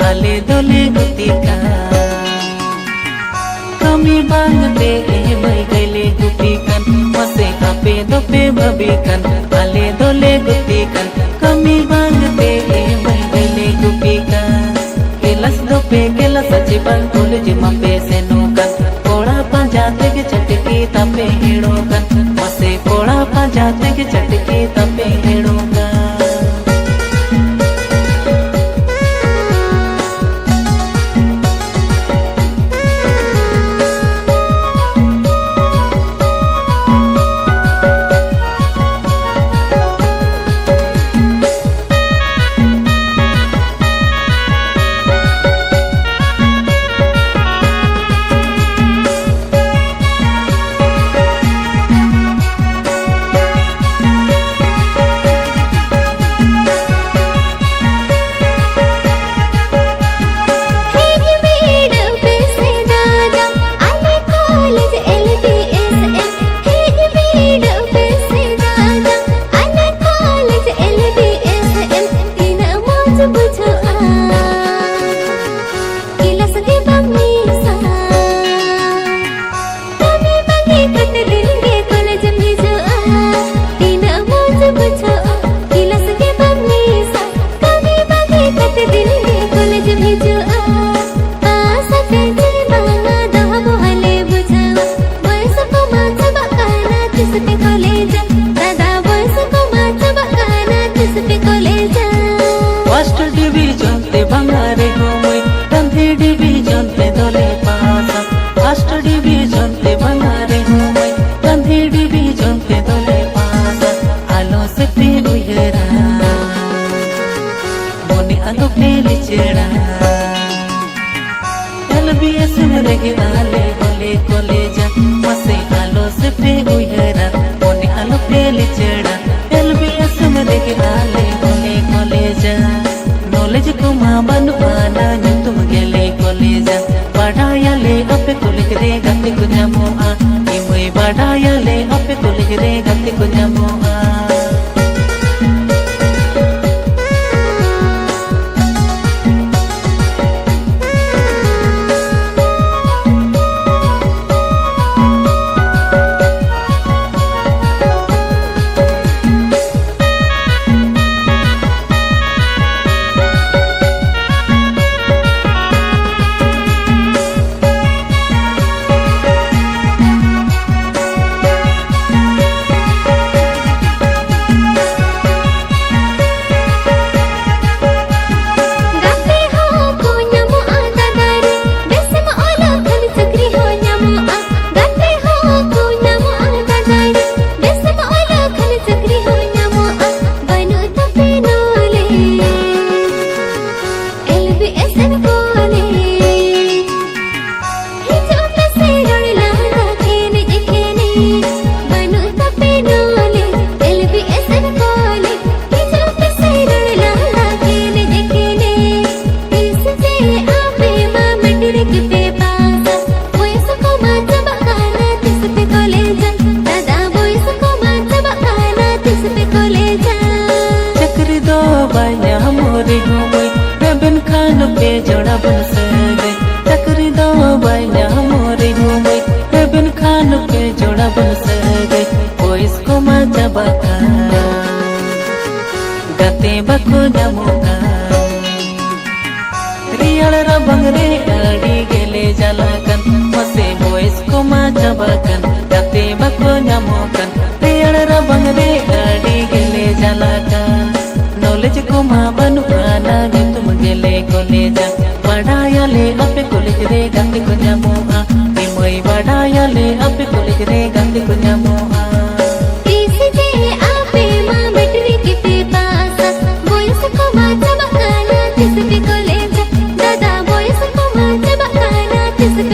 Ale dole gutika kami bangte mai gaile gutikan mase ape dope babikan ale dole gutikan kami bangte mai gaile gutikan kelas dope kelas sachi bang college mape senukan poda panjate ke chatki tape hedokan mase poda panjate ke chatki tape hedokan LBS में रहे आले होले कॉलेजा मसे आलो से पे उयरा मोने आलो पे लिचड़ा LBS में रहे आले होले कॉलेजा नॉलेज को मां बनु पाना तुम गेले कॉलेजा पढ़ाया ले अपे कुलिक रे गति को जमोआ इमोई पढ़ाया ले अपे कुलिक रे गति को जमोआ मोरे घुमई रेबन खान पे जोड़ा बन सगई चक्री दो बाया मोरे घुमई रेबन खान पे जोड़ा बन सगई ओइस को मजा बका गाते बको जामुका रियाल रबंग रे आड़ी गेले जलाकन मसे ओइस को मजा बकन गाते बको जामुकन रियाल रबंग रे आड़ी गेले जलाकन नॉलेज को माँ बनुआना गे तुम गेले कॉलेजा बढ़ाया ले अपे कॉलेज रे गाते को जामुआ मई बढ़ाया ले अपे कॉलेज रे गाते को जामुआ This